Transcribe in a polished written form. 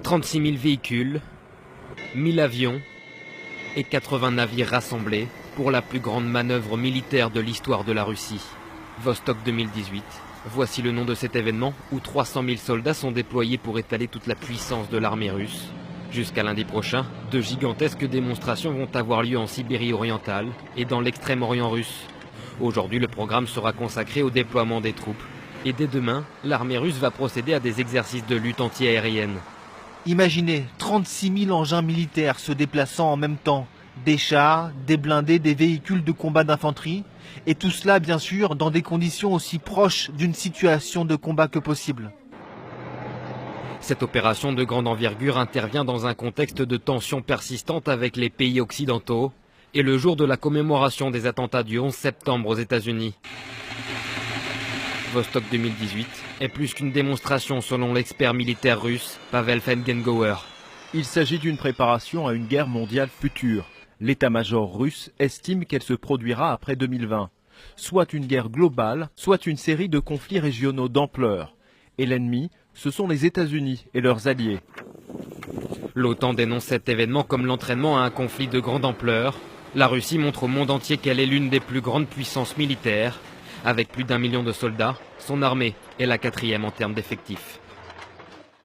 36 000 véhicules, 1000 avions et 80 navires rassemblés pour la plus grande manœuvre militaire de l'histoire de la Russie. Vostok 2018. Voici le nom de cet événement où 300 000 soldats sont déployés pour étaler toute la puissance de l'armée russe. Jusqu'à lundi prochain, de gigantesques démonstrations vont avoir lieu en Sibérie orientale et dans l'extrême-orient russe. Aujourd'hui, le programme sera consacré au déploiement des troupes. Et dès demain, l'armée russe va procéder à des exercices de lutte anti-aérienne. Imaginez 36 000 engins militaires se déplaçant en même temps. Des chars, des blindés, des véhicules de combat d'infanterie. Et tout cela, bien sûr, dans des conditions aussi proches d'une situation de combat que possible. Cette opération de grande envergure intervient dans un contexte de tensions persistantes avec les pays occidentaux et le jour de la commémoration des attentats du 11 septembre aux États-Unis. Vostok 2018 est plus qu'une démonstration selon l'expert militaire russe Pavel Fengengauer. Il s'agit d'une préparation à une guerre mondiale future. L'état-major russe estime qu'elle se produira après 2020. Soit une guerre globale, soit une série de conflits régionaux d'ampleur. Et l'ennemi, ce sont les États-Unis et leurs alliés. L'OTAN dénonce cet événement comme l'entraînement à un conflit de grande ampleur. La Russie montre au monde entier qu'elle est l'une des plus grandes puissances militaires. Avec plus d'1 million de soldats, son armée est la 4e en termes d'effectifs.